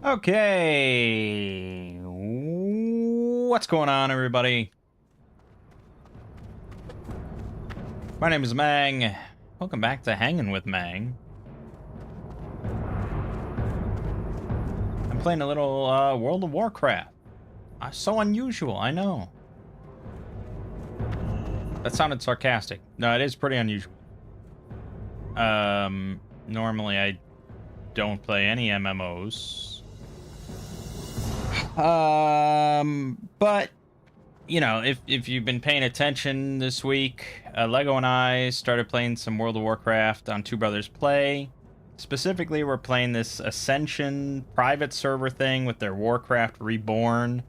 Okay, what's going on, everybody? My name is Mangg. Welcome back to Hanging with Mangg. I'm playing a little World of Warcraft. So unusual, I know. That sounded sarcastic. No, it is pretty unusual. Normally I don't play any MMOs. But you know, if you've been paying attention this week, Lego and I started playing some World of Warcraft on Two Brothers Play. Specifically, we're playing this Ascension private server thing with their Warcraft Reborn.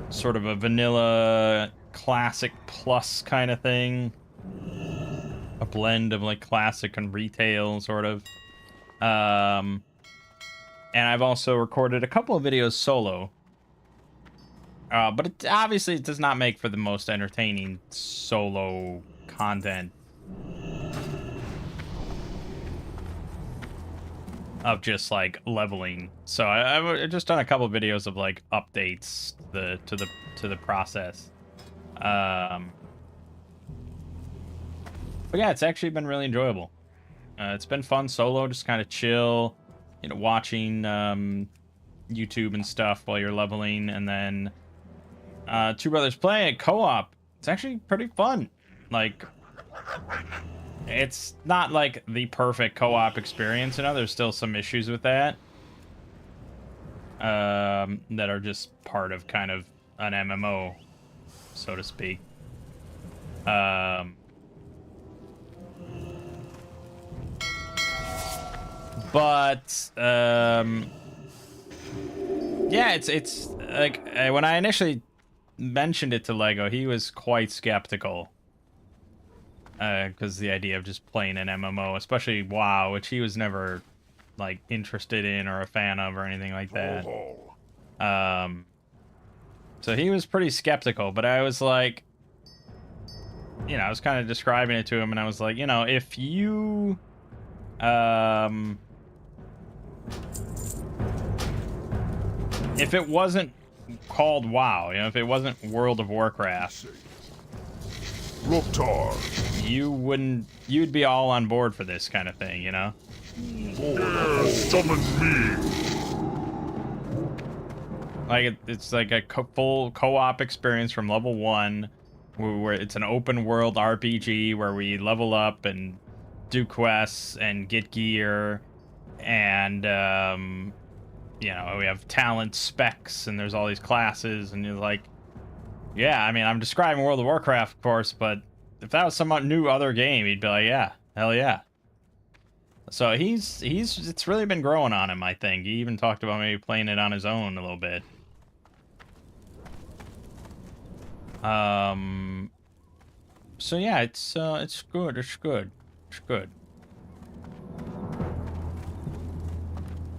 Sort of a vanilla classic plus kind of thing. A blend of like classic and retail, sort of. And I've also recorded a couple of videos solo. But obviously it does not make for the most entertaining solo content of just like leveling. So I've just done a couple of videos of like updates to the process. But yeah, it's actually been really enjoyable. It's been fun solo, just kind of chill, you know, watching YouTube and stuff while you're leveling, and then Two Brothers Play at co-op. It's actually pretty fun. Like, it's not like the perfect co-op experience, you know, there's still some issues with that that are just part of kind of an MMO, so to speak. But yeah, it's like when I initially mentioned it to Lego, he was quite skeptical because the idea of just playing an MMO, especially WoW, which he was never like interested in or a fan of or anything like that. So he was pretty skeptical, but I was like, you know, I was kind of describing it to him, and I was like, you know, if you if it wasn't called WoW, you know, if it wasn't World of Warcraft, you'd be all on board for this kind of thing, you know? Summon me. Like, it's like a full co-op experience from level 1, where it's an open world RPG where we level up and do quests and get gear, and you know, we have talent specs, and there's all these classes, and you're like, yeah, I mean, I'm describing World of Warcraft, of course, but if that was some new other game, he'd be like, yeah, hell yeah. So it's really been growing on him, I think. He even talked about maybe playing it on his own a little bit. So yeah, it's good, it's good.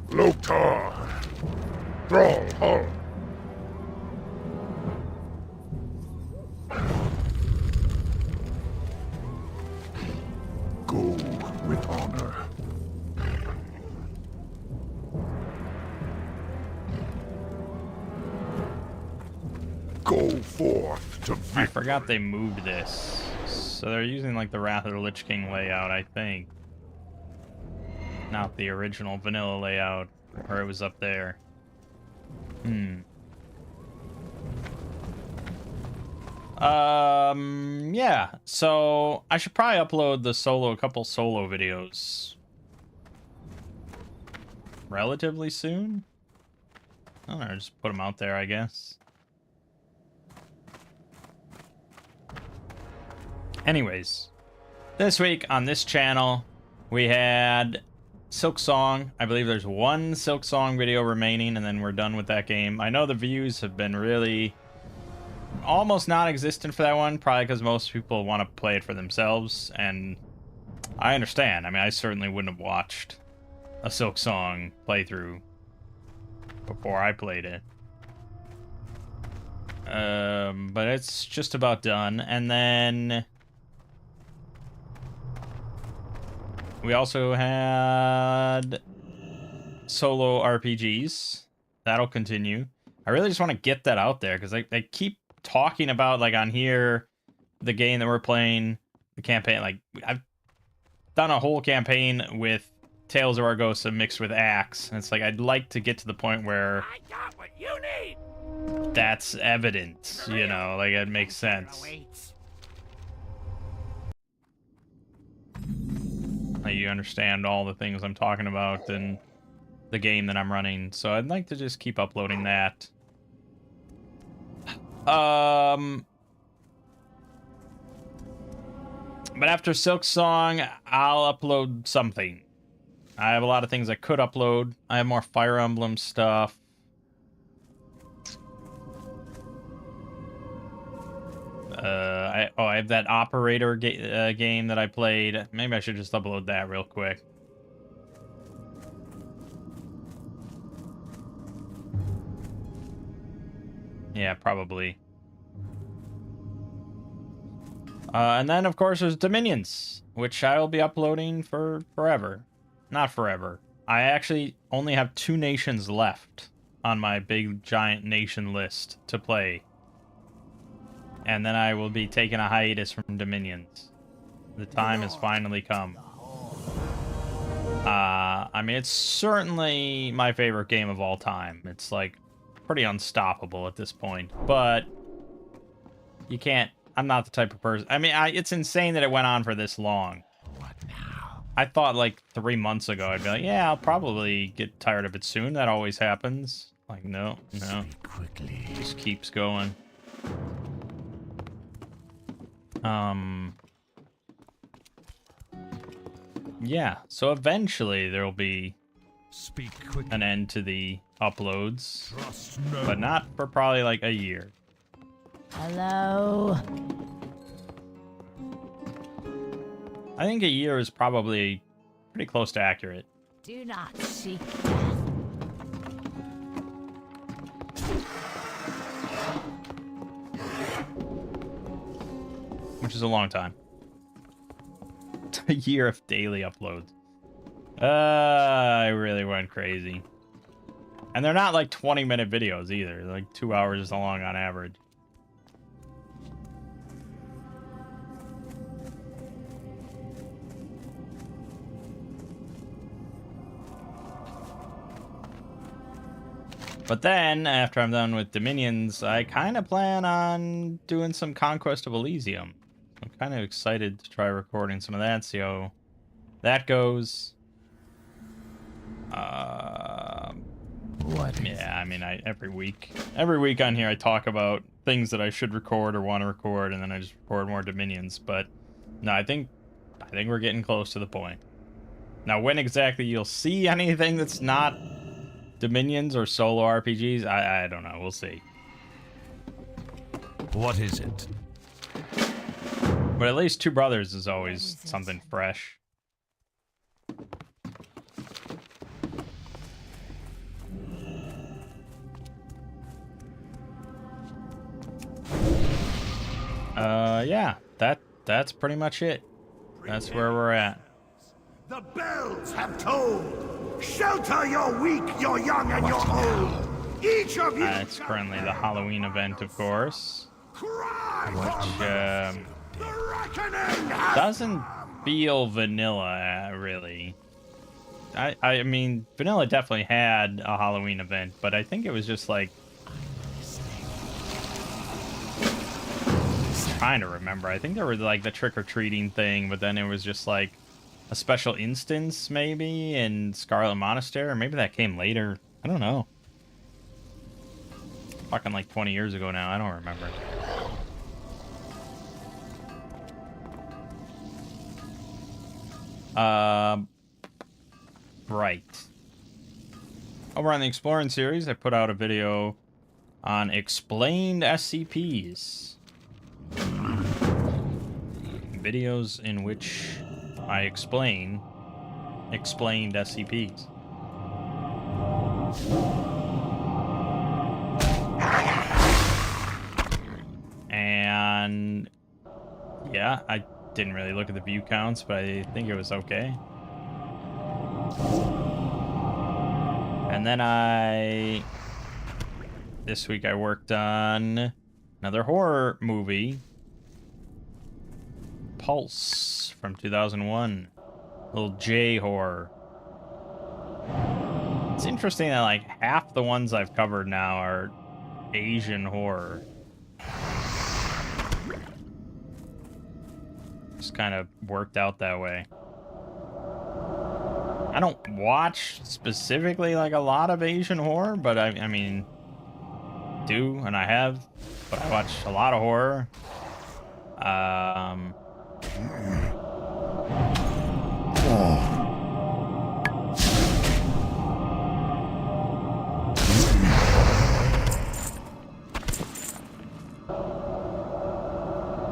Loktar. Thrall Hull. Go with honor. Go forth to victory. I forgot they moved this. So they're using like the Wrath of the Lich King layout, I think. Not the original vanilla layout, where it was up there. Yeah. So I should probably upload a couple solo videos relatively soon. I don't know, just put them out there, I guess. Anyways, this week on this channel, we had Silksong. I believe there's one Silksong video remaining, and then we're done with that game. I know the views have been really almost non-existent for that one, probably because most people want to play it for themselves, and I understand. I mean, I certainly wouldn't have watched a Silksong playthrough before I played it. But it's just about done, and then we also had solo RPGs. That'll continue. I really just want to get that out there because I keep talking about, like, on here, the game that we're playing, the campaign. Like, I've done a whole campaign with Tales of Argosa mixed with Axe, and it's like I'd like to get to the point where I got what you need. that's evident, you know, like it makes sense. Like, you understand all the things I'm talking about in the game that I'm running, so I'd like to just keep uploading that. But after Silk Song, I'll upload something. I have a lot of things I could upload. I have more Fire Emblem stuff. I have that operator game that I played. Maybe I should just upload that real quick. Yeah, probably. And then, of course, there's Dominions, which I will be uploading for forever. Not forever. I actually only have 2 nations left on my big, giant nation list to play. And then I will be taking a hiatus from Dominions. The time has finally come. I mean, it's certainly my favorite game of all time. It's, like, pretty unstoppable at this point. But you can't... I'm not the type of person... I mean, it's insane that it went on for this long. What now? I thought, like, 3 months ago, I'd be like, yeah, I'll probably get tired of it soon. That always happens. Like, no. Quickly. Just keeps going. Yeah, so eventually there'll be an end to the uploads, but not for probably like a year. Hello? I think a year is probably pretty close to accurate. Do not seek death. Which is a long time. A year of daily uploads. I really went crazy. And they're not like 20-minute videos either. They're like 2 hours long on average. But then, after I'm done with Dominions, I kind of plan on doing some Conquest of Elysium. I'm kind of excited to try recording some of that, see how that goes. Yeah, I mean, every week on here I talk about things that I should record or want to record, and then I just record more Dominions. But no, I think we're getting close to the point. Now, when exactly you'll see anything that's not Dominions or solo RPGs, I don't know. We'll see. What is it? But at least Two Brothers is always something fresh. Yeah, that's pretty much it. That's where we're at. The bells have tolled. Shelter your weak, your young, and your old. Each of you. It's currently the Halloween event, of course, which doesn't feel vanilla, really. I mean, vanilla definitely had a Halloween event, but I think it was just like... trying to remember. I think there was like the trick-or-treating thing, but then it was just like a special instance, maybe, in Scarlet Monastery, or maybe that came later. I don't know. Fucking like 20 years ago now. I don't remember. Right. Over on the Exploring series, I put out a video on explained SCPs. Videos in which I explained SCPs. And yeah, I didn't really look at the view counts, but I think it was okay. And then this week I worked on another horror movie, Pulse from 2001, little J horror. It's interesting that like half the ones I've covered now are Asian horror. Just kind of worked out that way. I don't watch specifically like a lot of Asian horror, but I mean, do, and I have, but I watch a lot of horror.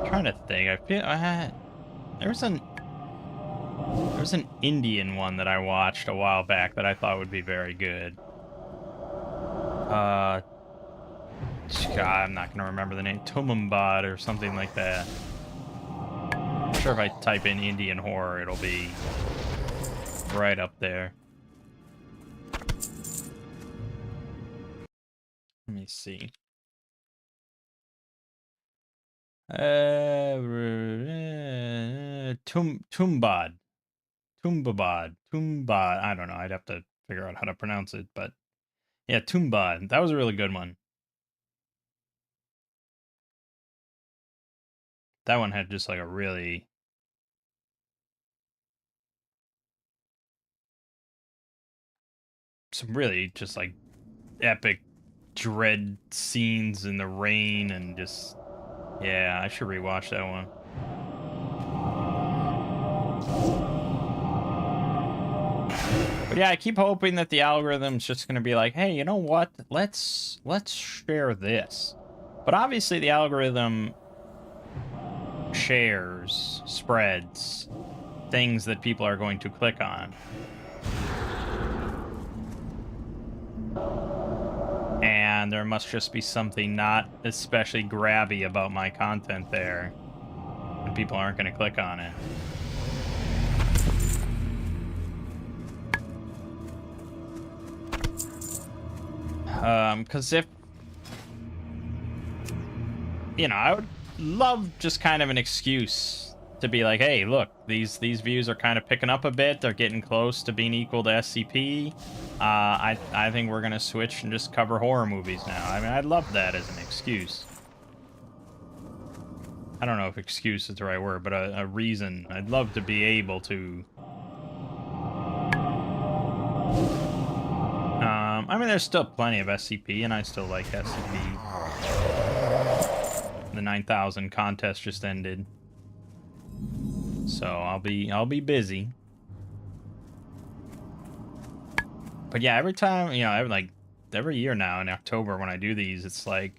Trying to think. I feel there was an Indian one that I watched a while back that I thought would be very good. God, I'm not gonna remember the name. Tumambad or something like that. I'm sure if I type in Indian horror, it'll be right up there. Let me see. Tumbad. I don't know. I'd have to figure out how to pronounce it, but yeah, Tumbad. That was a really good one. That one had just like a really some really just like epic dread scenes in the rain and just yeah, I should rewatch that one. But yeah, I keep hoping that the algorithm's just gonna be like, hey, you know what? Let's share this. But obviously the algorithm spreads things that people are going to click on. And there must just be something not especially grabby about my content there. And people aren't going to click on it. Because if... You know, I would love just kind of an excuse to be like, hey, look, these views are kind of picking up a bit. They're getting close to being equal to SCP. I think we're going to switch and just cover horror movies now. I mean, I'd love that as an excuse. I don't know if excuse is the right word, but a reason. I'd love to be able to... I mean, there's still plenty of SCP, and I still like SCP. The 9,000 contest just ended. So I'll be busy. But yeah, every time, you know, every year now in October when I do these, it's like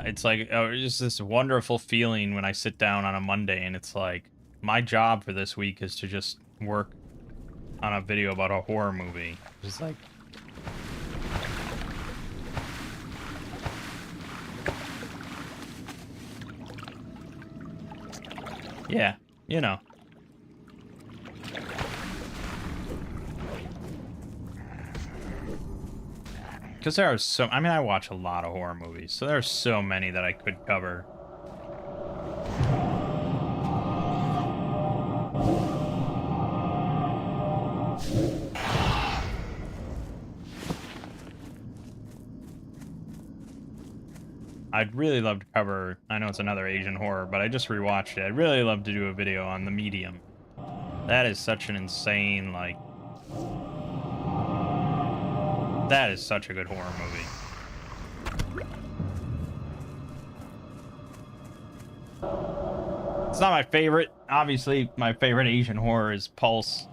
just this wonderful feeling when I sit down on a Monday and it's like my job for this week is to just work on a video about a horror movie. Just like yeah, you know. Because there are so... I mean, I watch a lot of horror movies, so there are so many that I could cover. I'd really love to cover... I know it's another Asian horror, but I just rewatched it. I'd really love to do a video on The Medium. That is such an insane, like... That is such a good horror movie. It's not my favorite. Obviously, my favorite Asian horror is Pulse.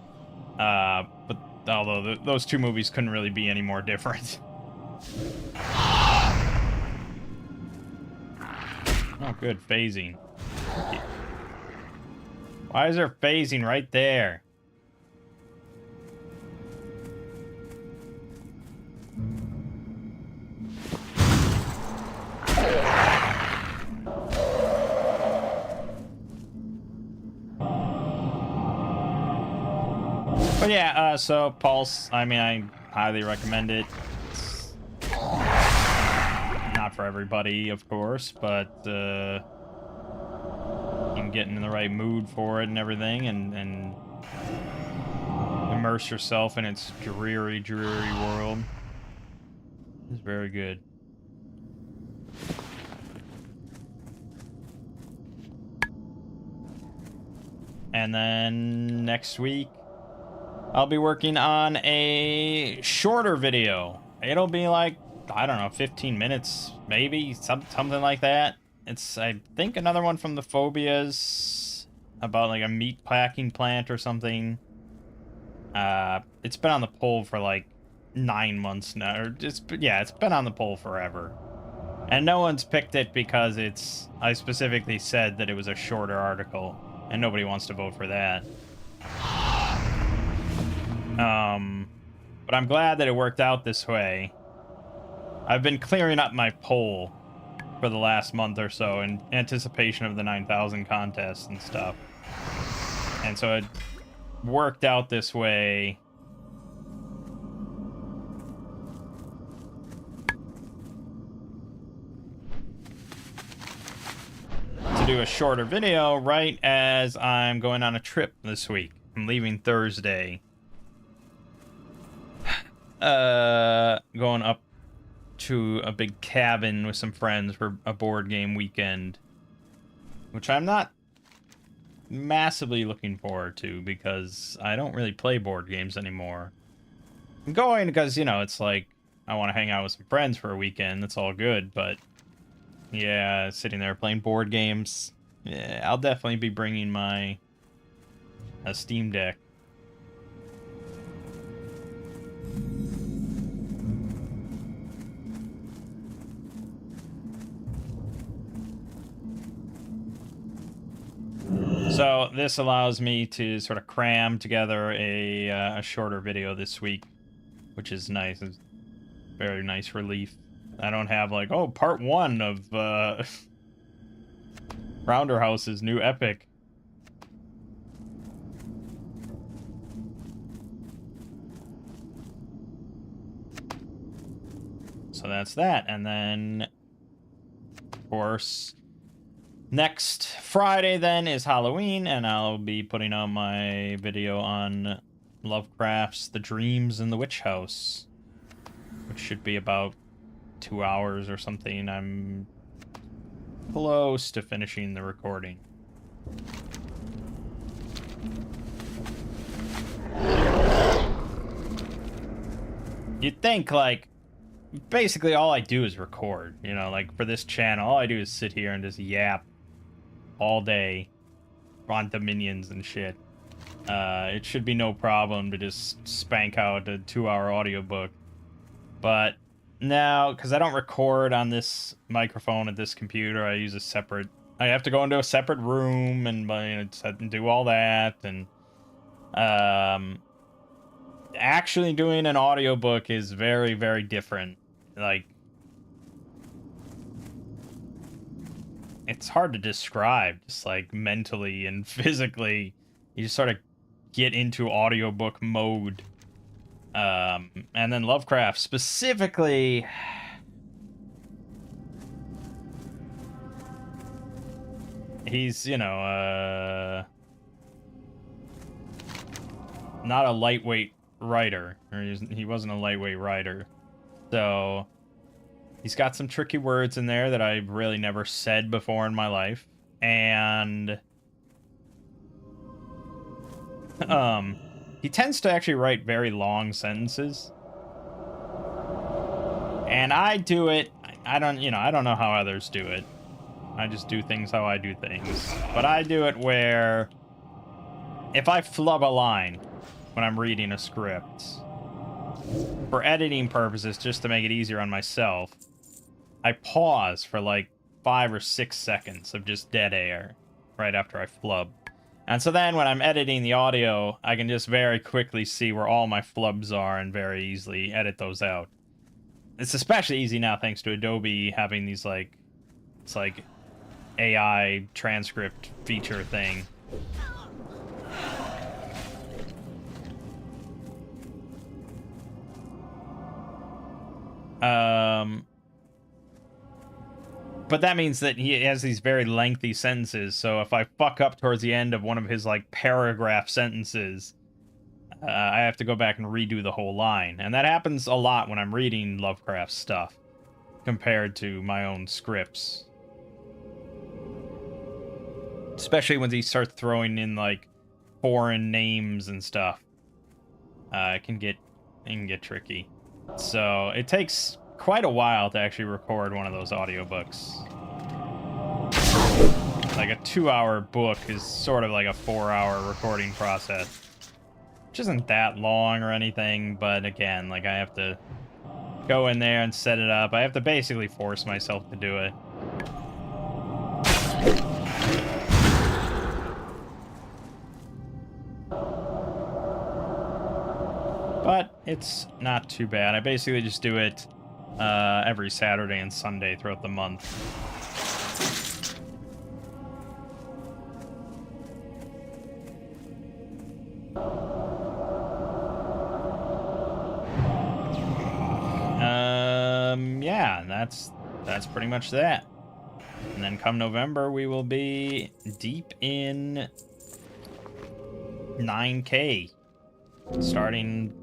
But although those two movies couldn't really be any more different. Oh, good. Phasing. Why is there phasing right there? But yeah, so Pulse, I mean, I highly recommend it. It's not for everybody, of course, but you can get in the right mood for it and everything, and immerse yourself in its dreary, dreary world. It's very good. And then next week, I'll be working on a shorter video. It'll be like, I don't know, 15 minutes, maybe, something like that. It's, I think, another one from the Phobias about like a meat packing plant or something. It's been on the poll for like 9 months now. Or it's been on the poll forever. And no one's picked it because I specifically said that it was a shorter article, and nobody wants to vote for that. But I'm glad that it worked out this way. I've been clearing up my poll for the last month or so in anticipation of the 9,000 contest and stuff. And so it worked out this way. To do a shorter video right as I'm going on a trip this week. I'm leaving Thursday. Going up to a big cabin with some friends for a board game weekend, which I'm not massively looking forward to because I don't really play board games anymore. I'm going because, you know, it's like I want to hang out with some friends for a weekend. That's all good, but yeah, sitting there playing board games. Yeah, I'll definitely be bringing my Steam Deck. So this allows me to sort of cram together a shorter video this week, which is nice. It's very nice relief. I don't have like, oh, part 1 of Rounder House's new epic. So that's that. And then, of course, next Friday then is Halloween, and I'll be putting out my video on Lovecraft's The Dreams in the Witch House, which should be about 2 hours or something. I'm close to finishing the recording. You'd think, like, basically all I do is record, you know, like for this channel, all I do is sit here and just yap all day on Dominions and shit. It should be no problem to just spank out a 2-hour audiobook. But now, because I don't record on this microphone at this computer, I use a separate... I have to go into a separate room and, do all that. And actually doing an audiobook is very, very different. Like, it's hard to describe, just like mentally and physically. You just sort of get into audiobook mode. And then Lovecraft specifically, he's, you know, not a lightweight writer, or he wasn't a lightweight writer. So he's got some tricky words in there that I've really never said before in my life. And he tends to actually write very long sentences. And I do it, I don't know how others do it. I just do things how I do things. But I do it where if I flub a line when I'm reading a script, for editing purposes, just to make it easier on myself, I pause for like 5 or 6 seconds of just dead air right after I flub. And so then when I'm editing the audio, I can just very quickly see where all my flubs are and very easily edit those out. It's especially easy now thanks to Adobe having these like, it's like AI transcript feature thing. But that means that he has these very lengthy sentences, so if I fuck up towards the end of one of his, like, paragraph sentences, I have to go back and redo the whole line. And that happens a lot when I'm reading Lovecraft stuff, compared to my own scripts. Especially when he starts throwing in, like, foreign names and stuff. It can get tricky. So, it takes quite a while to actually record one of those audiobooks. Like a 2-hour book is sort of like a 4-hour recording process. Which isn't that long or anything, but again, like I have to go in there and set it up. I have to basically force myself to do it. But it's not too bad. I basically just do it every Saturday and Sunday throughout the month. Yeah, that's pretty much that. And then come November, we will be deep in 9K, starting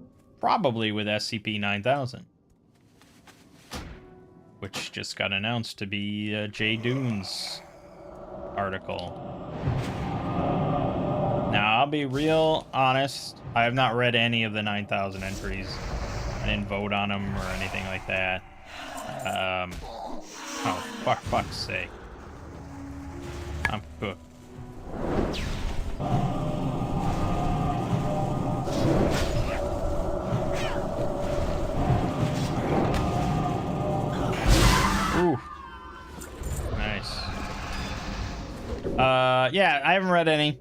probably with SCP-9000, which just got announced to be Jay Dune's article. Now, I'll be real honest, I have not read any of the 9,000 entries. I didn't vote on them or anything like that. Oh, fuck's sake. I'm cooked. Ooh. Nice. Yeah, I haven't read any.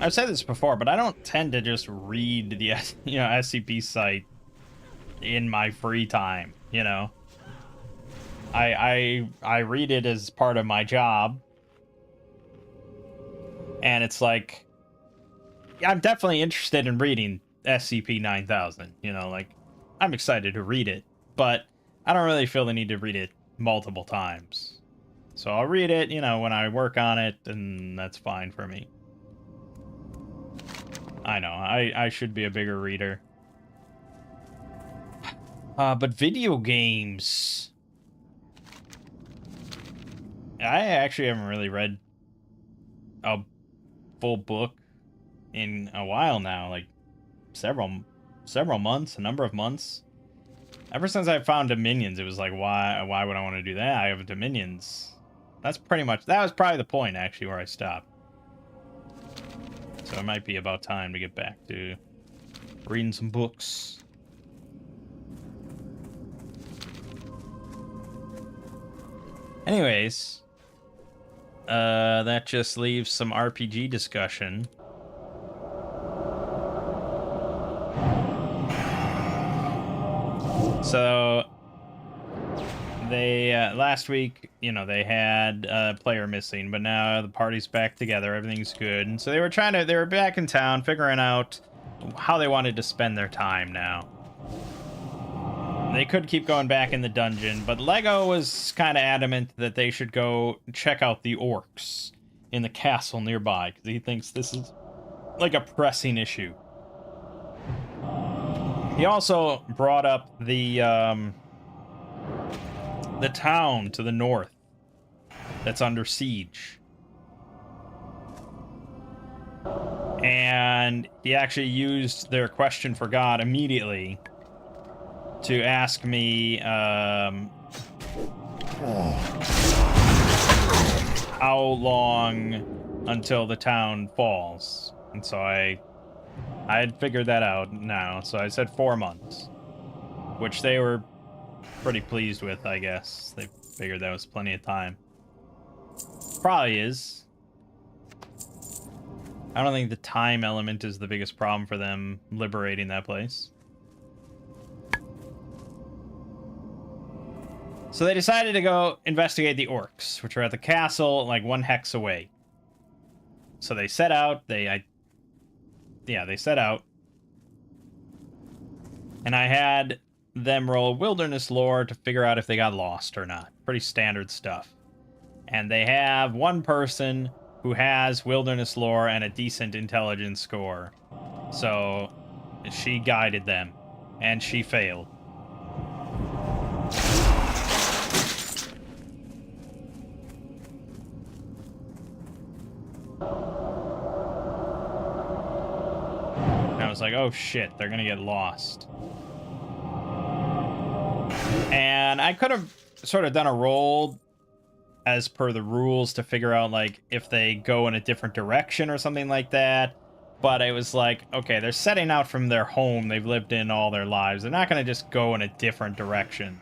I've said this before, but I don't tend to just read the SCP site in my free time, you know. I read it as part of my job. And it's like I'm definitely interested in reading SCP-9000, you know, like I'm excited to read it, but I don't really feel the need to read it multiple times. So I'll read it, you know, when I work on it, and that's fine for me. I know, I should be a bigger reader. But video games... I actually haven't really read a full book in a while now, like several months, a number of months. Ever since I found Dominions, it was like, why would I want to do that? I have Dominions. That was probably the point, actually, where I stopped. So it might be about time to get back to reading some books. Anyways, that just leaves some RPG discussion. So they last week, you know, they had a player missing, but now the party's back together, everything's good. And so they were back in town figuring out how they wanted to spend their time now. They could keep going back in the dungeon, but Lego was kind of adamant that they should go check out the orcs in the castle nearby, because he thinks this is like a pressing issue. He also brought up the town to the north that's under siege. And he actually used their question for God immediately to ask me how long until the town falls. And so I had figured that out now, so I said 4 months, which they were pretty pleased with, I guess. They figured that was plenty of time. Probably is. I don't think the time element is the biggest problem for them liberating that place. So they decided to go investigate the orcs, which are at the castle, like 1 hex away. So they set out, they set out. And I had them roll wilderness lore to figure out if they got lost or not. Pretty standard stuff. And they have one person who has wilderness lore and a decent intelligence score. So she guided them, and she failed. And I was like, oh shit, they're gonna get lost. And I could have sort of done a roll as per the rules to figure out, like, if they go in a different direction or something like that. But it was like, okay, they're setting out from their home they've lived in all their lives. They're not going to just go in a different direction.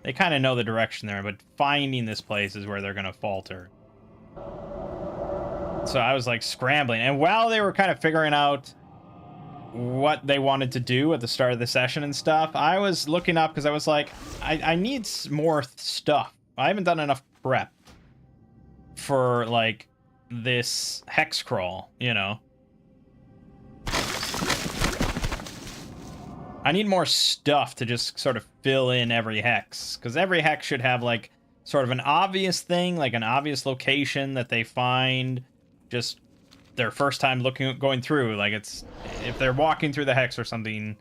They kind of know the direction they're in, but finding this place is where they're going to falter. So I was, like, scrambling. And while they were kind of figuring out what they wanted to do at the start of the session and stuff, I was looking up because I was like, I need more stuff. I haven't done enough prep for, like, this hex crawl, you know? I need more stuff to just sort of fill in every hex, because every hex should have, like, sort of an obvious thing, like an obvious location that they find just their first time going through. Like, it's, if they're walking through the hex or something,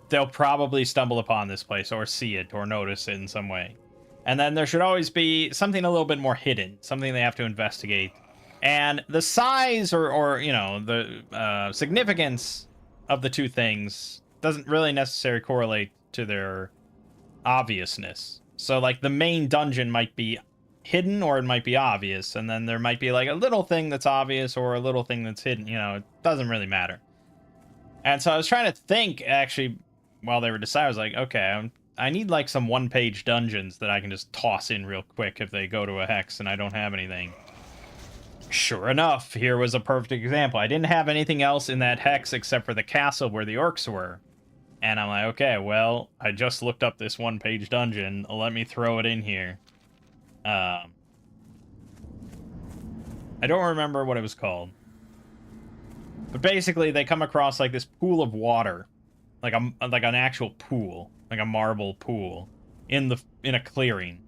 they'll probably stumble upon this place or see it or notice it in some way. And then there should always be something a little bit more hidden, something they have to investigate. And the size or you know, the significance of the two things doesn't really necessarily correlate to their obviousness. So, like, the main dungeon might be hidden or it might be obvious, and then there might be, like, a little thing that's obvious or a little thing that's hidden. You know, it doesn't really matter. And so I was trying to think, actually, while they were deciding, I was like, okay, I need, like, some one-page dungeons that I can just toss in real quick if they go to a hex and I don't have anything. Sure enough, here was a perfect example. I didn't have anything else in that hex except for the castle where the orcs were. And I'm like, okay, well, I just looked up this one-page dungeon. Let me throw it in here. I don't remember what it was called. But basically, they come across, like, this pool of water. Like an actual pool. Like a marble pool. In a clearing.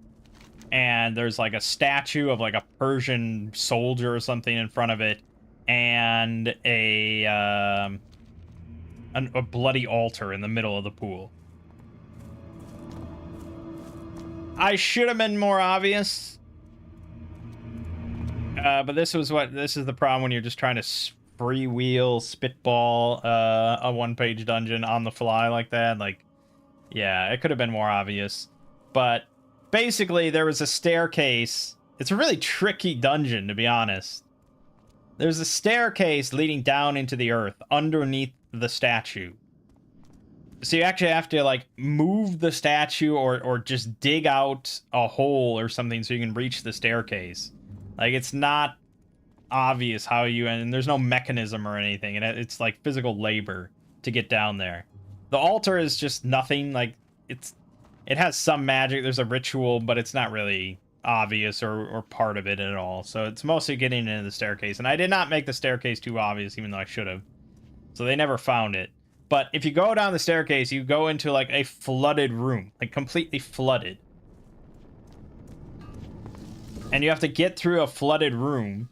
And there's, like, a statue of, like, a Persian soldier or something in front of it. And a bloody altar in the middle of the pool. I should have been more obvious. But this is the problem when you're just trying to freewheel, spitball a one-page dungeon on the fly like that. Like, yeah, it could have been more obvious. But basically, there was a staircase. It's a really tricky dungeon, to be honest. There's a staircase leading down into the earth underneath the statue. So you actually have to, like, move the statue or just dig out a hole or something so you can reach the staircase. Like, it's not obvious how you... And there's no mechanism or anything. And it's, like, physical labor to get down there. The altar is just nothing. Like, it has some magic. There's a ritual, but it's not really obvious or part of it at all. So it's mostly getting into the staircase. And I did not make the staircase too obvious, even though I should have. So they never found it. But if you go down the staircase, you go into, like, a flooded room. Like, completely flooded. And you have to get through a flooded room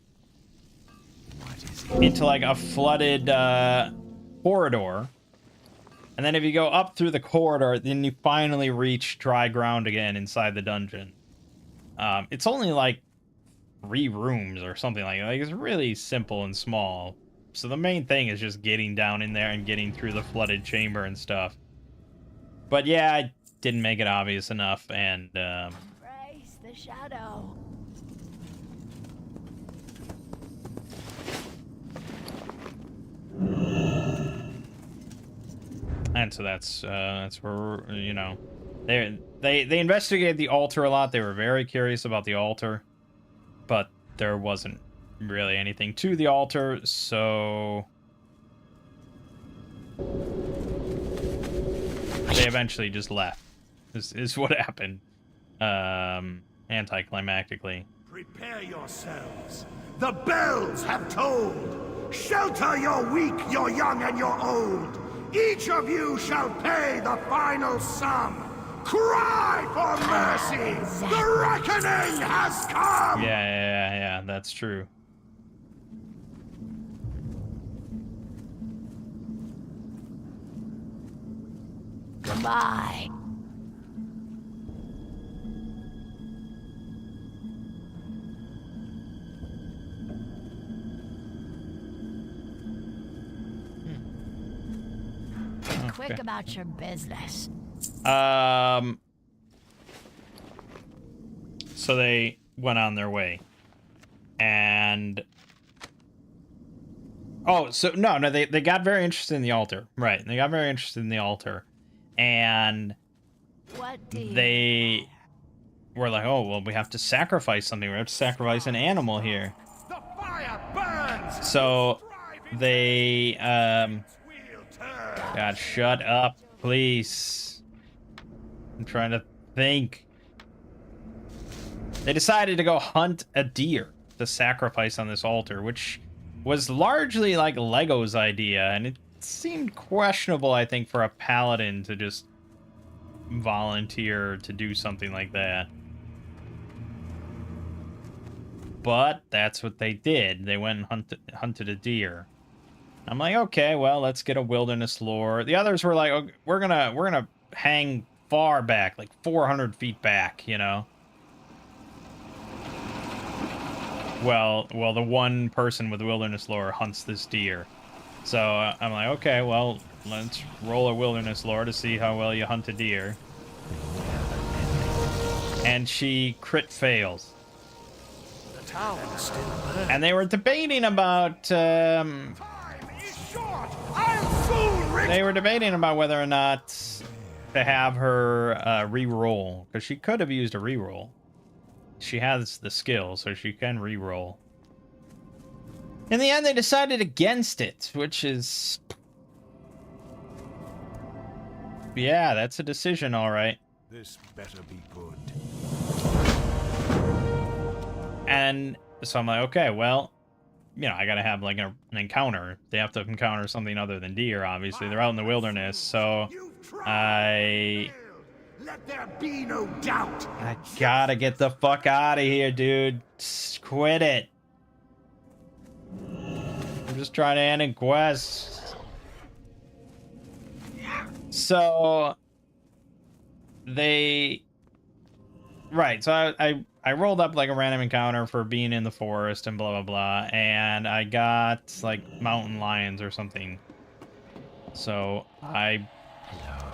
into, like, a flooded corridor. And then if you go up through the corridor, then you finally reach dry ground again inside the dungeon. It's only, like, 3 rooms or something like that. Like, it's really simple and small. So the main thing is just getting down in there and getting through the flooded chamber and stuff. But yeah, I didn't make it obvious enough, and Embrace the shadow. And so that's where, you know, they investigated the altar a lot. They were very curious about the altar, but there wasn't really anything to the altar, so they eventually just left. This is what happened, anticlimactically. Prepare yourselves. The bells have tolled. Shelter your weak, your young, and your old. Each of you shall pay the final sum. Cry for mercy! The reckoning has come! Yeah, that's true. Goodbye. Be quick about your business. So they went on their way. And oh, so no, they got very interested in the altar. Right. They got very interested in the altar. And What do you they were like, oh, well, we have to sacrifice something. We have to sacrifice an animal here. The fire burns! So they, God, shut up, please. I'm trying to think. They decided to go hunt a deer to sacrifice on this altar, which was largely like Lego's idea, and it seemed questionable, I think, for a paladin to just volunteer to do something like that. But that's what they did. They went and hunted a deer. I'm like, okay, well, let's get a wilderness lore. The others were like, okay, we're gonna hang far back, like 400 feet back, you know. Well, the one person with wilderness lore hunts this deer. So I'm like, okay, well, let's roll a wilderness lore to see how well you hunt a deer. And she crit fails. The tower's still burning. And they were debating about, Time is short! I'll soon they were debating about whether or not to have her re-roll, because she could have used a re-roll. She has the skill, so she can re-roll. In the end, they decided against it, which is... yeah, that's a decision, all right. This better be good. And so I'm like, okay, well, you know, I gotta have, like, an encounter. They have to encounter something other than deer, obviously. They're out in the wilderness, so Let there be no doubt. I gotta get the fuck out of here, dude. Quit it. I'm just trying to end a quest. So they... right, so I rolled up like a random encounter for being in the forest and blah blah blah, and I got like mountain lions or something. So I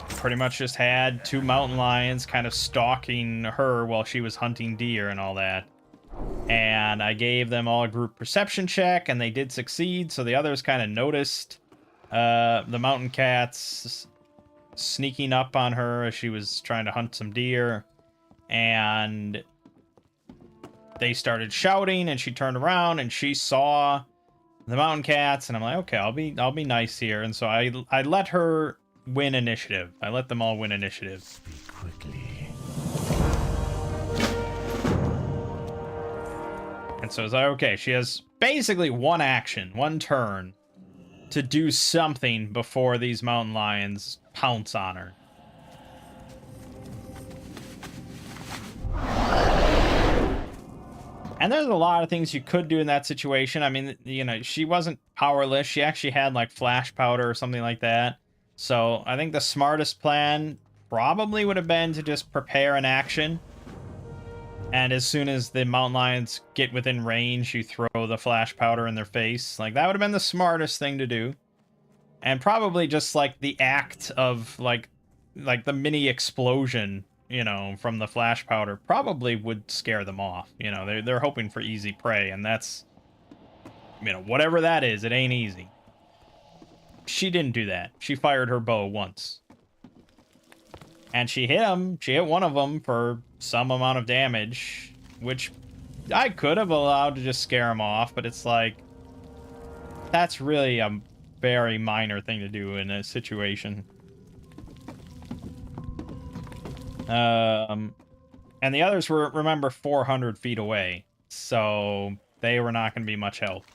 pretty much just had 2 mountain lions kind of stalking her while she was hunting deer and all that. And I gave them all a group perception check, and they did succeed, so the others kind of noticed the mountain cats sneaking up on her as she was trying to hunt some deer. And they started shouting, and she turned around, and she saw the mountain cats, and I'm like, okay, I'll be nice here. And so I let her win initiative. I let them all win initiative. Speak quickly. And so it's like, okay, she has basically one action, one turn to do something before these mountain lions pounce on her. And there's a lot of things you could do in that situation. I mean, you know, she wasn't powerless. She actually had like flash powder or something like that. So I think the smartest plan probably would have been to just prepare an action. And as soon as the mountain lions get within range, you throw the flash powder in their face. Like, that would have been the smartest thing to do. And probably just, like, the act of, like the mini explosion, you know, from the flash powder probably would scare them off. You know, they're hoping for easy prey, and that's, you know, whatever that is, it ain't easy. She didn't do that. She fired her bow once. And she hit him. She hit one of them for some amount of damage, which I could have allowed to just scare him off, but it's like, that's really a very minor thing to do in a situation. And the others were, remember, 400 feet away, so they were not going to be much help.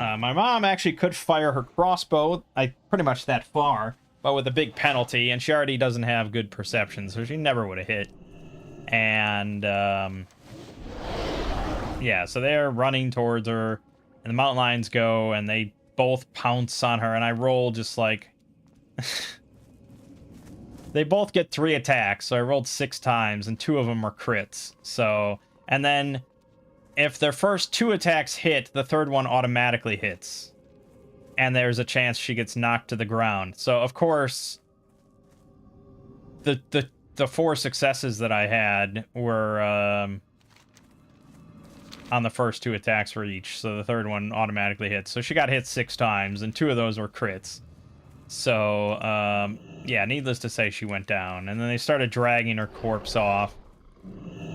My mom actually could fire her crossbow, pretty much that far, but with a big penalty, and she already doesn't have good perception, so she never would have hit. And, yeah, so they're running towards her, and the mountain lions go, and they both pounce on her, and I roll just like... They both get 3 attacks, so I rolled 6 times, and 2 of them are crits. So, and then if their first 2 attacks hit, the third one automatically hits. And there's a chance she gets knocked to the ground. So, of course, the 4 successes that I had were on the first 2 attacks for each. So the third one automatically hits. So she got hit 6 times, and 2 of those were crits. So, yeah, needless to say, she went down. And then they started dragging her corpse off.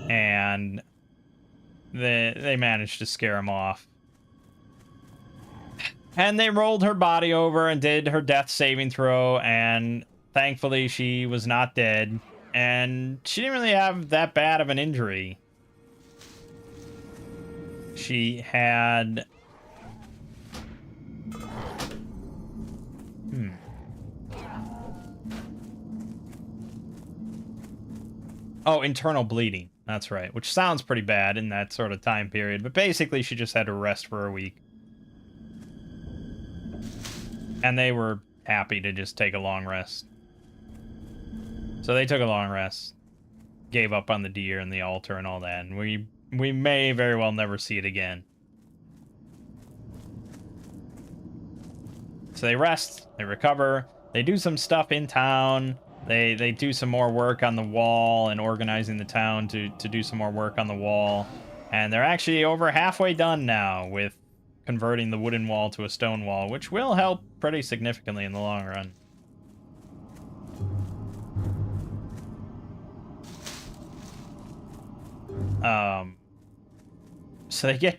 And they managed to scare him off. And they rolled her body over and did her death saving throw. And thankfully, she was not dead. And she didn't really have that bad of an injury. She had... Oh, internal bleeding. That's right. Which sounds pretty bad in that sort of time period. But basically, she just had to rest for a week. And they were happy to just take a long rest. So they took a long rest. Gave up on the deer and the altar and all that. And we may very well never see it again. So they rest. They recover. They do some stuff in town. They do some more work on the wall and organizing the town to do some more work on the wall. And they're actually over halfway done now with converting the wooden wall to a stone wall, which will help pretty significantly in the long run. So they get...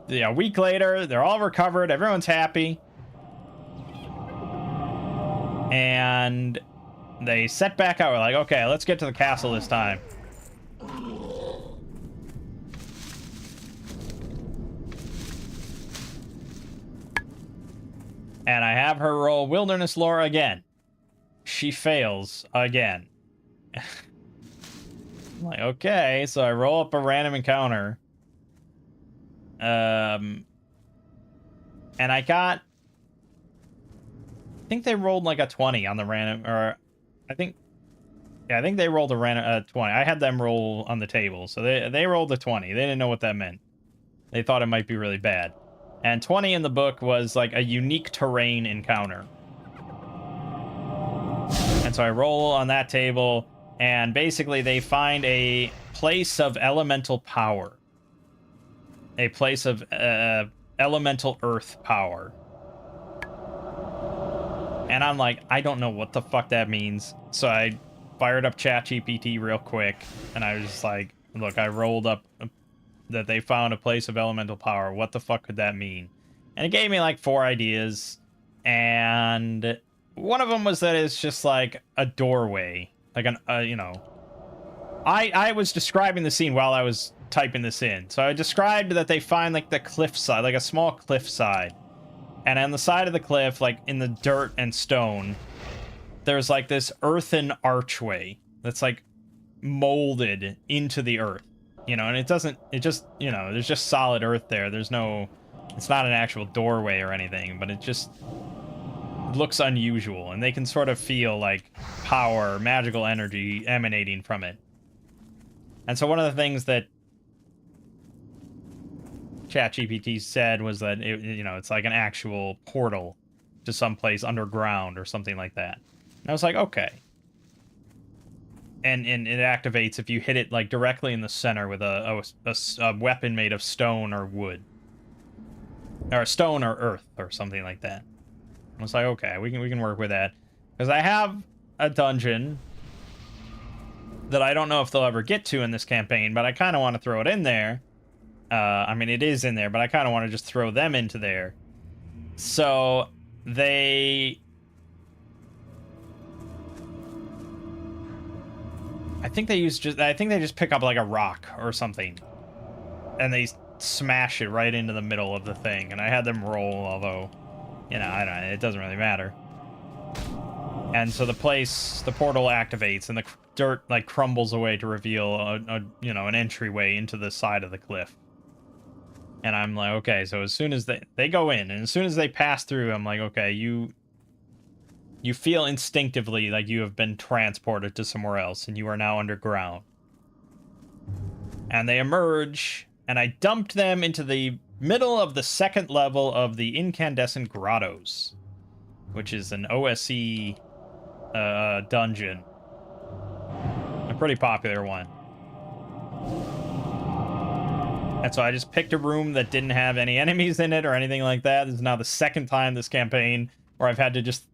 Yeah, a week later, they're all recovered, everyone's happy. And... they set back out. We're like, okay, let's get to the castle this time. And I have her roll wilderness lore again. She fails again. I'm like, okay, so I roll up a random encounter. And I got... I think they rolled like a 20 on the random... or I think they rolled a random 20. I had them roll on the table, so they rolled a 20. They didn't know what that meant. They thought it might be really bad. And 20 in the book was like a unique terrain encounter. And so I roll on that table, and basically they find a place of elemental power. A place of elemental earth power. And I'm like, I don't know what the fuck that means. So I fired up ChatGPT real quick, and I was just like, look, I rolled up that they found a place of elemental power. What the fuck could that mean? And it gave me like 4 ideas, and one of them was that it's just like a doorway, like an you know. I was describing the scene while I was typing this in. So I described that they find like the cliffside, like a small cliffside. And on the side of the cliff, like in the dirt and stone, there's like this earthen archway that's like molded into the earth, you know, and it just, you know, there's just solid earth there. There's no, it's not an actual doorway or anything, but it just looks unusual, and they can sort of feel like power, magical energy emanating from it. And so one of the things that ChatGPT said was that it, you know, it's like an actual portal to some place underground or something like that. And I was like, okay. And it activates if you hit it like directly in the center with a weapon made of stone or wood, or stone or earth or something like that. I was like, okay, we can work with that, because I have a dungeon that I don't know if they'll ever get to in this campaign, but I kind of want to throw it in there. I mean, it is in there, but I kind of want to just throw them into there. So they... I think they just pick up like a rock or something, and they smash it right into the middle of the thing, and I had them roll, although, you know, I don't. It doesn't really matter. And so the portal activates, and the dirt like crumbles away to reveal you know, an entryway into the side of the cliff. And I'm like, okay, so as soon as they go in, and as soon as they pass through, I'm like, okay, you feel instinctively like you have been transported to somewhere else, and you are now underground. And they emerge, and I dumped them into the middle of the second level of the Incandescent Grottos, which is an OSE dungeon. A pretty popular one. And so I just picked a room that didn't have any enemies in it or anything like that. This is now the second time this campaign where I've had to just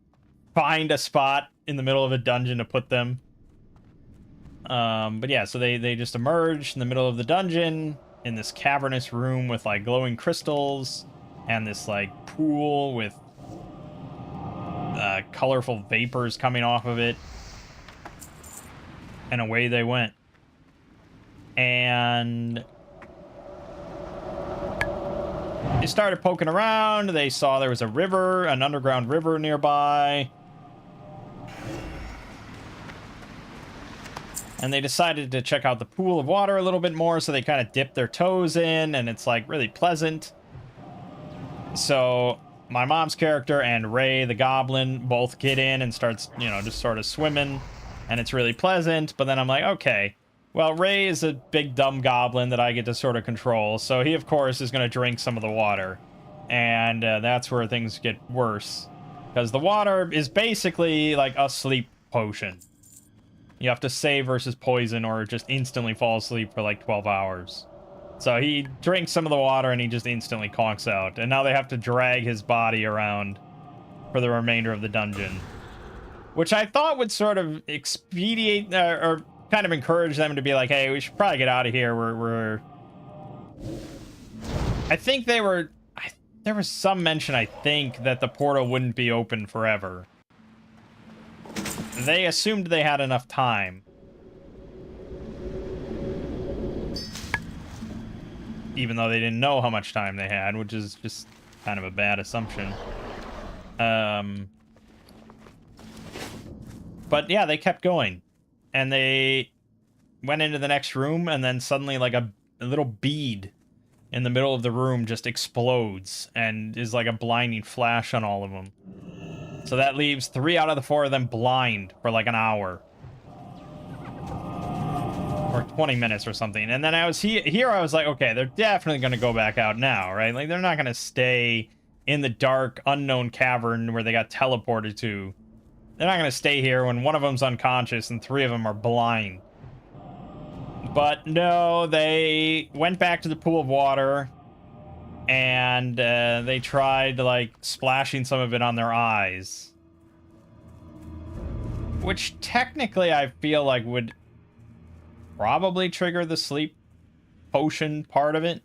find a spot in the middle of a dungeon to put them. But yeah, so they just emerge in the middle of the dungeon in this cavernous room with like glowing crystals and this like pool with colorful vapors coming off of it. And away they went. And they started poking around. They saw there was a river, an underground river nearby. And they decided to check out the pool of water a little bit more, so they kind of dipped their toes in, and it's like really pleasant. So my mom's character and Ray the goblin both get in and starts, you know, just sort of swimming, and it's really pleasant. But then I'm like, okay, well, Ray is a big dumb goblin that I get to sort of control, so he of course is going to drink some of the water, and that's where things get worse, because the water is basically like a sleep potion. You have to save versus poison or just instantly fall asleep for like 12 hours. So he drinks some of the water and he just instantly conks out. And now they have to drag his body around for the remainder of the dungeon. Which I thought would sort of expedite or kind of encourage them to be like, hey, we should probably get out of here. I think there was some mention, I think, that the portal wouldn't be open forever. They assumed they had enough time. Even though they didn't know how much time they had, which is just kind of a bad assumption. But yeah, they kept going. And they went into the next room, and then suddenly like a little bead in the middle of the room just explodes and is like a blinding flash on all of them. So that leaves 3 out of the 4 of them blind for like an hour. Or 20 minutes or something. And then I was here I was like, okay, they're definitely going to go back out now, right? Like, they're not going to stay in the dark, unknown cavern where they got teleported to. They're not going to stay here when one of them's unconscious and 3 of them are blind. But no, they went back to the pool of water. And they tried, like, splashing some of it on their eyes. Which, technically, I feel like would probably trigger the sleep potion part of it.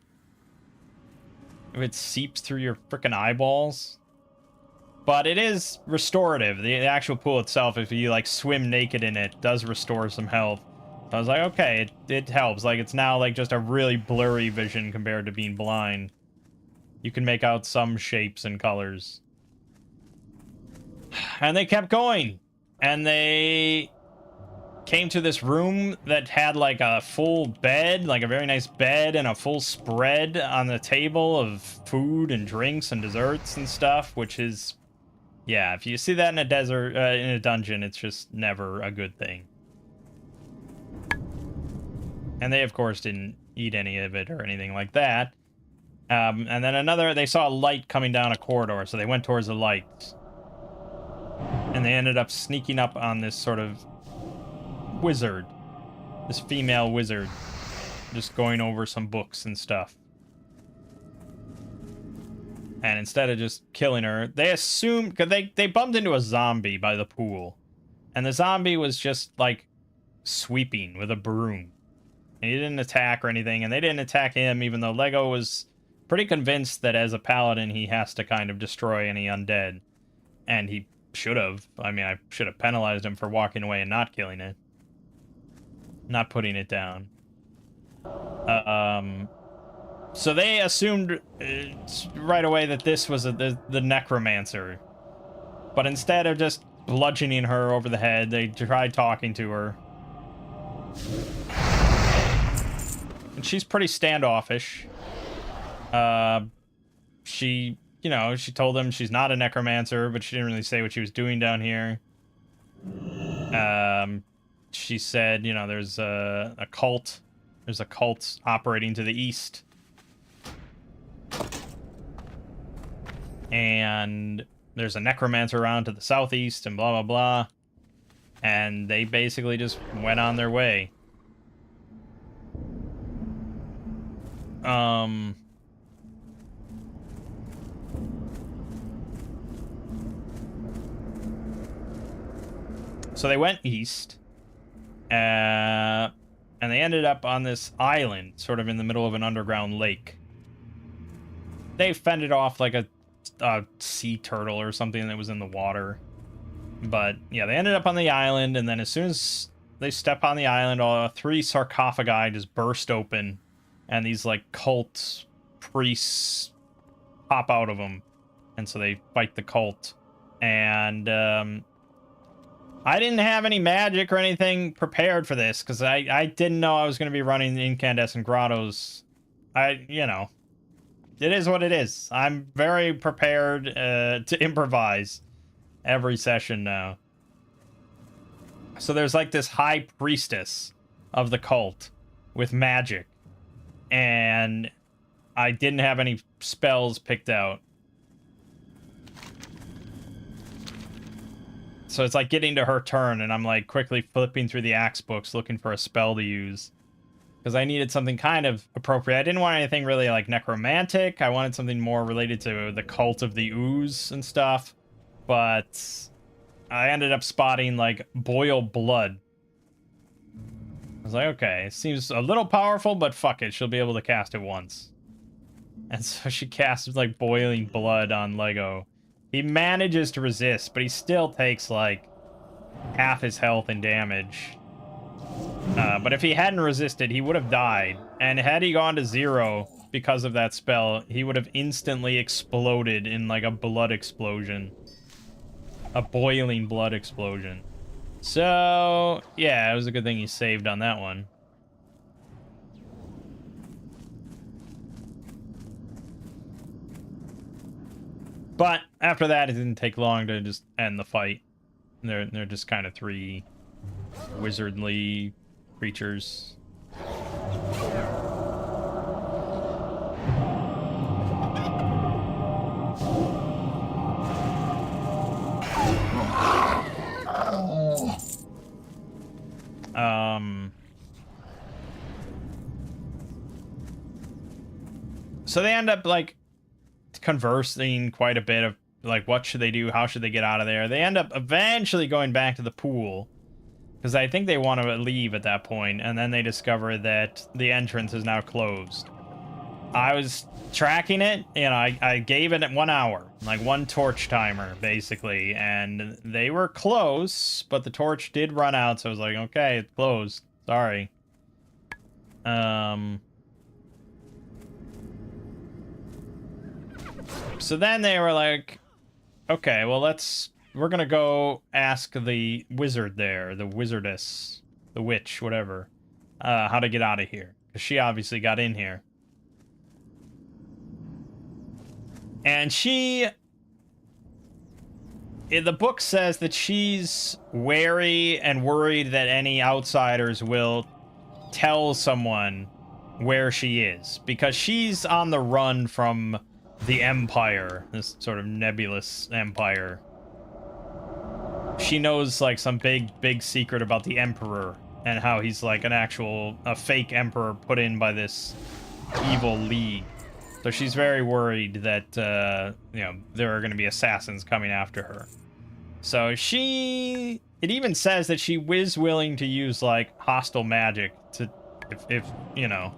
If it seeps through your frickin' eyeballs. But it is restorative. The actual pool itself, if you, like, swim naked in it, does restore some health. So I was like, okay, it helps. Like, it's now, like, just a really blurry vision compared to being blind. You can make out some shapes and colors. And they kept going. And they came to this room that had like a full bed, like a very nice bed and a full spread on the table of food and drinks and desserts and stuff, which is, yeah, if you see that in a desert, in a dungeon, it's just never a good thing. And they, of course, didn't eat any of it or anything like that. And then they saw a light coming down a corridor, so they went towards the light. And they ended up sneaking up on this sort of wizard. This female wizard. Just going over some books and stuff. And instead of just killing her, they assumed... Because they bumped into a zombie by the pool. And the zombie was just, like, sweeping with a broom. And he didn't attack or anything, and they didn't attack him, even though Lego was pretty convinced that as a paladin he has to kind of destroy any undead. And he should have. I mean, I should have penalized him for walking away and not killing it. Not putting it down. So they assumed right away that this was the necromancer. But instead of just bludgeoning her over the head, they tried talking to her. And she's pretty standoffish. She, you know, she told them she's not a necromancer, but she didn't really say what she was doing down here. She said, you know, there's a cult. There's a cult operating to the east. And there's a necromancer around to the southeast and blah, blah, blah. And they basically just went on their way. So they went east. And they ended up on this island, sort of in the middle of an underground lake. They fended off like a sea turtle or something that was in the water. But yeah, they ended up on the island, and then as soon as they step on the island, all 3 sarcophagi just burst open, and these like cult priests pop out of them, and so they fight the cult. And I didn't have any magic or anything prepared for this because I didn't know I was going to be running the incandescent grottos. You know, it is what it is. I'm very prepared to improvise every session now. So there's like this high priestess of the cult with magic, and I didn't have any spells picked out. So it's like getting to her turn, and I'm like quickly flipping through the axe books looking for a spell to use. Because I needed something kind of appropriate. I didn't want anything really like necromantic. I wanted something more related to the cult of the ooze and stuff. But I ended up spotting like boil blood. I was like, okay, it seems a little powerful, but fuck it, she'll be able to cast it once. And so she casts like boiling blood on Lego. He manages to resist, but he still takes like half his health and damage. But if he hadn't resisted, he would have died. And had he gone to 0 because of that spell, he would have instantly exploded in like a blood explosion. A boiling blood explosion. So, yeah, it was a good thing he saved on that one. But after that, it didn't take long to just end the fight. They're just kind of 3 wizardly creatures. So they end up like conversing quite a bit of like what should they do, how should they get out of there. They end up eventually going back to the pool because I think they want to leave at that point, and then they discover that the entrance is now closed. I was tracking it, you know, I gave it 1 hour, like 1 torch timer basically, and they were close, but the torch did run out, so I was like, okay, it's closed, sorry. So then they were like, okay, well, we're gonna go ask the wizard there, the wizardess, the witch, whatever, how to get out of here. Because she obviously got in here. And the book says that she's wary and worried that any outsiders will tell someone where she is. Because she's on the run from the Empire, this sort of nebulous empire. She knows like some big secret about the Emperor and how he's like a fake emperor put in by this evil league. So she's very worried that you know, there are going to be assassins coming after her. So it even says that she is willing to use like hostile magic to, if you know,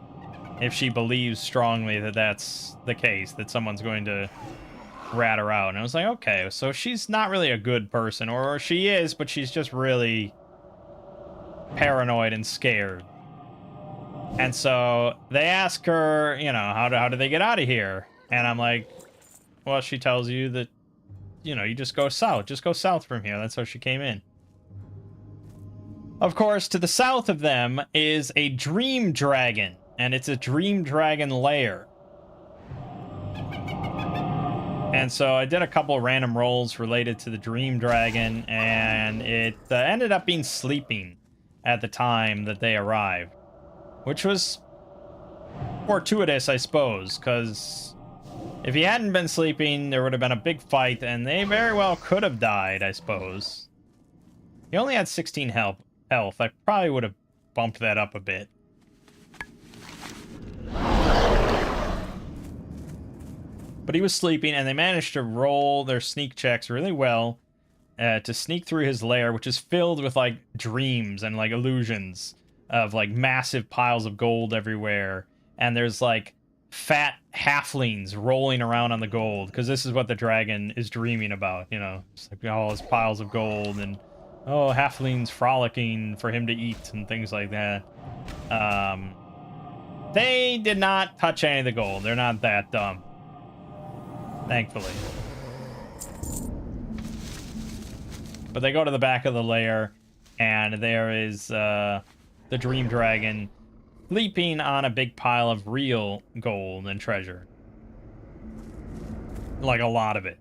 if she believes strongly that that's the case, that someone's going to rat her out. And I was like, okay, so she's not really a good person, or she is, but she's just really paranoid and scared. And so they ask her, you know, how do they get out of here? And I'm like, well, she tells you that, you know, you just go south. Just go south from here. That's how she came in. Of course, to the south of them is a dream dragon, and it's a dream dragon lair. And so I did a couple random rolls related to the dream dragon, and it ended up being sleeping at the time that they arrived, which was fortuitous, I suppose, because if he hadn't been sleeping, there would have been a big fight, and they very well could have died, I suppose. He only had 16 health. I probably would have bumped that up a bit. But he was sleeping, and they managed to roll their sneak checks really well to sneak through his lair, which is filled with, like, dreams and, like, illusions of, like, massive piles of gold everywhere. And there's, like, fat halflings rolling around on the gold, because this is what the dragon is dreaming about, you know? It's like all his piles of gold and, oh, halflings frolicking for him to eat and things like that. They did not touch any of the gold. They're not that dumb. Thankfully. But they go to the back of the lair, and there is the dream dragon sleeping on a big pile of real gold and treasure. Like a lot of it.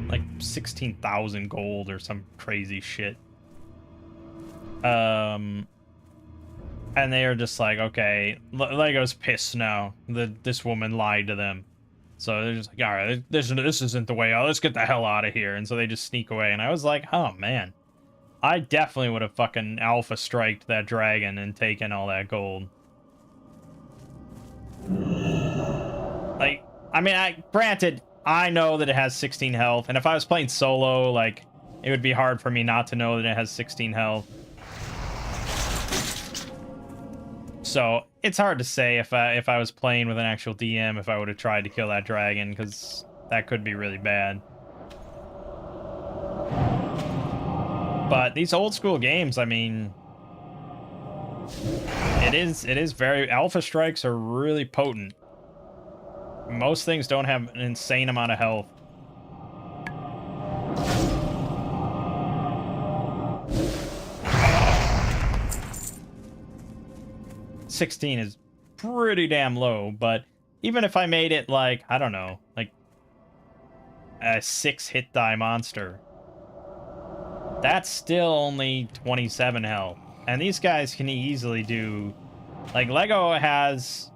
Like 16,000 gold or some crazy shit. And they are just like, okay, Lego's pissed now that this woman lied to them. So they're just like, all right, this isn't the way out. Let's get the hell out of here. And so they just sneak away. And I was like, oh, man. I definitely would have fucking alpha striked that dragon and taken all that gold. Like, I mean, granted, I know that it has 16 health. And if I was playing solo, like, it would be hard for me not to know that it has 16 health. So it's hard to say if I was playing with an actual DM if I would have tried to kill that dragon, because that could be really bad. But these old school games, I mean, it is very, alpha strikes are really potent. Most things don't have an insane amount of health. 16 is pretty damn low, but even if I made it like, I don't know, like a 6 hit die monster, that's still only 27 health. And these guys can easily do, like, Lego has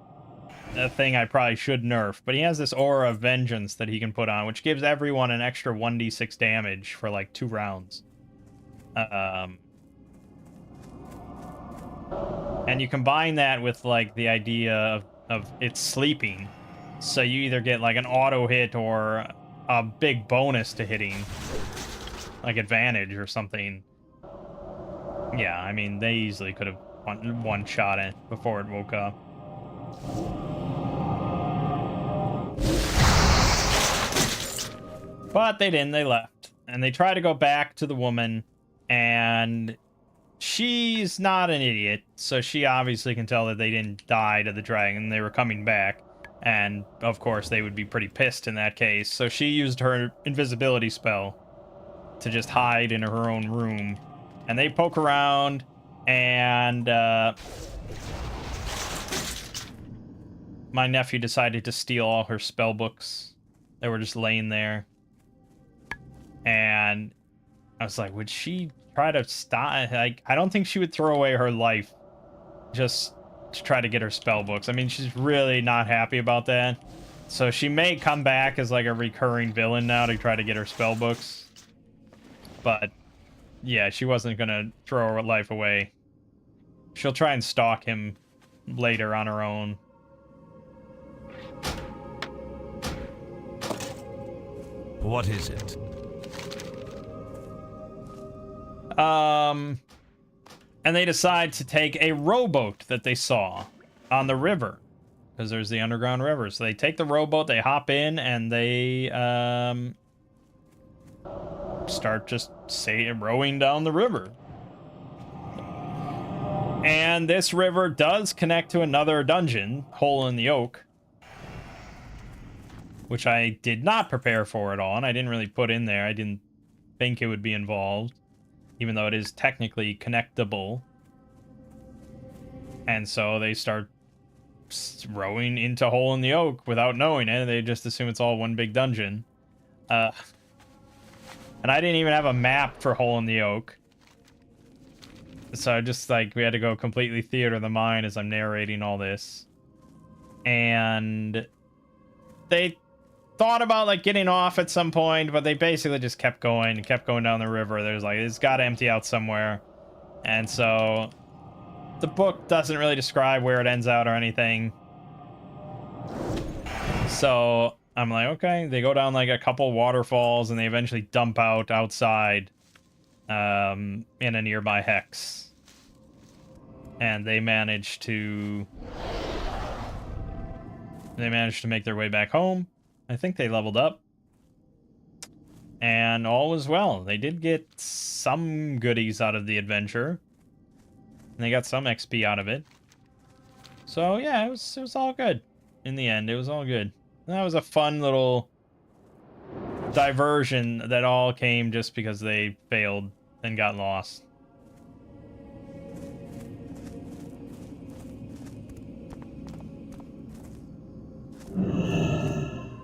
a thing I probably should nerf, but he has this Aura of Vengeance that he can put on, which gives everyone an extra 1d6 damage for like 2 rounds. And you combine that with, like, the idea of it sleeping. So you either get, like, an auto hit or a big bonus to hitting. Like, advantage or something. Yeah, I mean, they easily could have one-shot it before it woke up. But they didn't, they left. And they try to go back to the woman, and she's not an idiot, so she obviously can tell that they didn't die to the dragon, they were coming back. And, of course, they would be pretty pissed in that case, so she used her invisibility spell to just hide in her own room. And they poke around, and my nephew decided to steal all her spell books that were just laying there. And I was like, would she try to stop? Like, I don't think she would throw away her life just to try to get her spell books. I mean, she's really not happy about that. So she may come back as like a recurring villain now to try to get her spell books. But yeah, she wasn't gonna throw her life away. She'll try and stalk him later on her own. What is it? And they decide to take a rowboat that they saw on the river, because there's the underground river. So they take the rowboat, they hop in, and they start just rowing down the river. And this river does connect to another dungeon, Hole in the Oak, which I did not prepare for at all, and I didn't really put in there. I didn't think it would be involved, even though it is technically connectable. And so they start rowing into Hole in the Oak without knowing it. They just assume it's all one big dungeon. And I didn't even have a map for Hole in the Oak. So just like we had to go completely theater of the mind as I'm narrating all this. And they thought about like getting off at some point, but they basically just kept going down the river. There's like, it's got to empty out somewhere. And so the book doesn't really describe where it ends out or anything. So I'm like, okay, they go down like a couple waterfalls and they eventually dump out outside in a nearby hex. And they manage to make their way back home. I think they leveled up. And all was well. They did get some goodies out of the adventure. And they got some XP out of it. So yeah, it was all good. In the end, it was all good. That was a fun little diversion that all came just because they failed and got lost.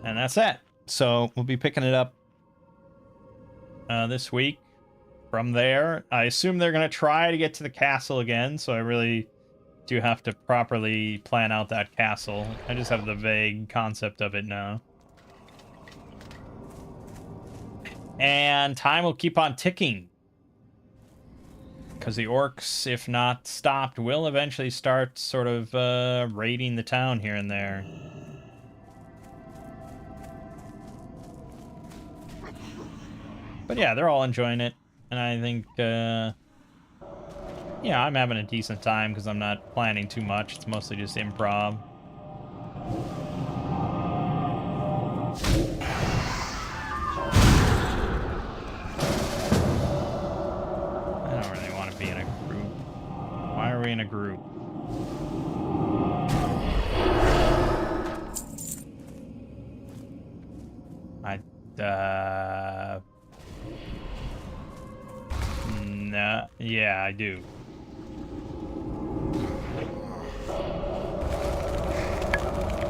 And that's that. So we'll be picking it up this week. From there, I assume they're going to try to get to the castle again, so I really do have to properly plan out that castle. I just have the vague concept of it now. And time will keep on ticking. Because the orcs, if not stopped, will eventually start sort of raiding the town here and there. But yeah, they're all enjoying it. And I think, yeah, I'm having a decent time because I'm not planning too much. It's mostly just improv. I don't really want to be in a group. Why are we in a group? No, yeah, I do.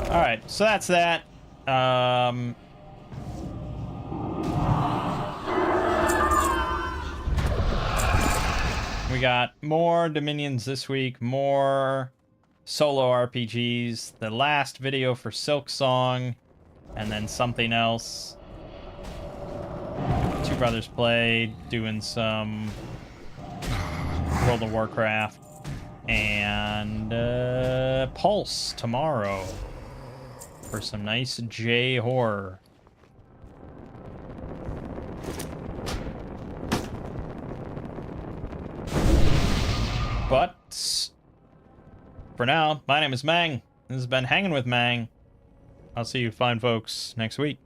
All right, so that's that. We got more Dominions this week, more solo RPGs, the last video for Silk Song, and then something else. Two Brothers Play, doing some World of Warcraft, and Pulse tomorrow for some nice J horror. But for now, my name is Mangg. This has been Hanging with Mangg. I'll see you fine folks next week.